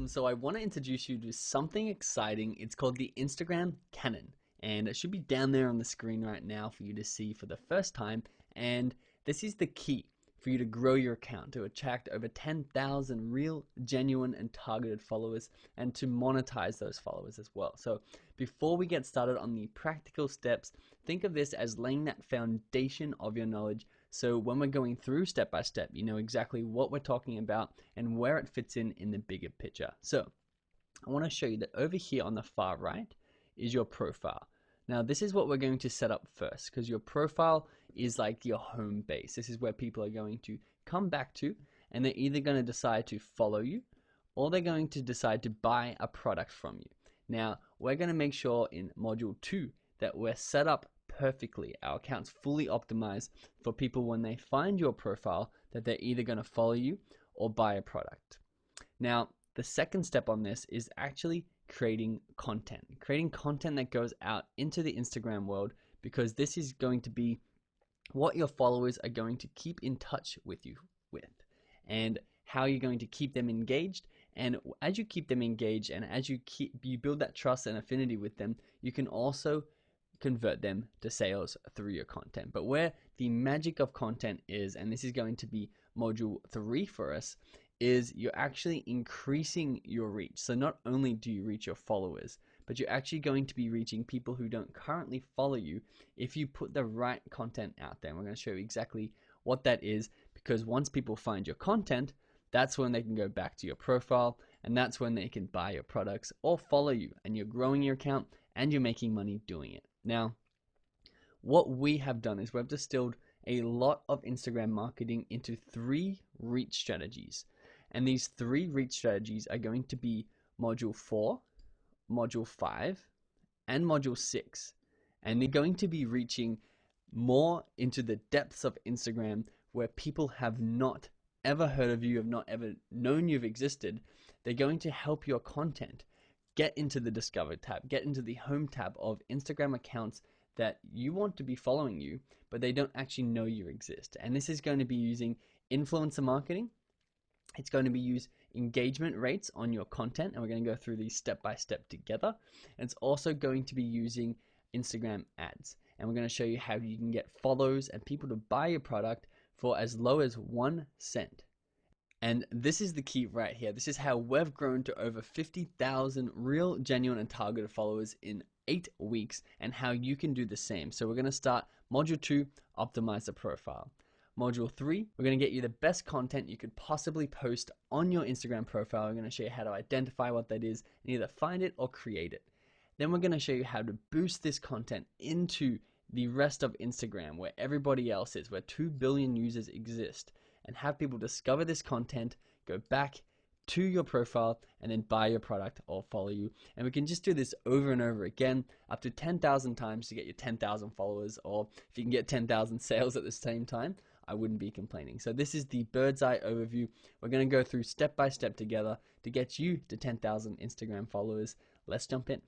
So I want to introduce you to something exciting. It's called the Instagram Canon, and it should be down there on the screen right now for you to see for the first time. And this is the key for you to grow your account, to attract over 10,000 real, genuine, and targeted followers, and to monetize those followers as well. So before we get started on the practical steps, think of this as laying that foundation of your knowledge. So when we're going through step by step, you know exactly what we're talking about and where it fits in the bigger picture. So I want to show you that over here on the far right is your profile. Now this is what we're going to set up first, because your profile is like your home base. This is where people are going to come back to, and they're either going to decide to follow you or they're going to decide to buy a product from you. Now we're going to make sure in module 2 that we're set up perfectly, our account's fully optimized for people when they find your profile, that they're either going to follow you or buy a product. Now the second step on this is actually creating content that goes out into the Instagram world, because this is going to be what your followers are going to keep in touch with you with, and how you're going to keep them engaged. And as you keep them engaged and as you build that trust and affinity with them, you can also convert them to sales through your content. But where the magic of content is, and this is going to be module 3 for us, is you're actually increasing your reach. So not only do you reach your followers, but you're actually going to be reaching people who don't currently follow you if you put the right content out there. And we're going to show you exactly what that is, because once people find your content, that's when they can go back to your profile, and that's when they can buy your products or follow you, and you're growing your account and you're making money doing it. Now, what we have done is we've distilled a lot of Instagram marketing into 3 reach strategies. And these 3 reach strategies are going to be module 4, module 5, and module 6. And they're going to be reaching more into the depths of Instagram, where people have not ever heard of you, have not ever known you've existed. They're going to help your content get into the Discover tab, get into the Home tab of Instagram accounts that you want to be following you, but they don't actually know you exist. And this is going to be using influencer marketing. It's going to be use engagement rates on your content, and we're going to go through these step by step together. And it's also going to be using Instagram ads, and we're going to show you how you can get follows and people to buy your product for as low as 1 cent. And this is the key right here. This is how we've grown to over 50,000 real, genuine, and targeted followers in 8 weeks, and how you can do the same. So we're going to start module 2, optimize the profile. Module 3, we're going to get you the best content you could possibly post on your Instagram profile. We're going to show you how to identify what that is and either find it or create it. Then we're going to show you how to boost this content into the rest of Instagram, where everybody else is, where 2 billion users exist, and have people discover this content, go back to your profile, and then buy your product or follow you. And we can just do this over and over again, up to 10,000 times to get your 10,000 followers, or if you can get 10,000 sales at the same time, I wouldn't be complaining. So this is the bird's eye overview. We're going to go through step by step together to get you to 10,000 Instagram followers. Let's jump in.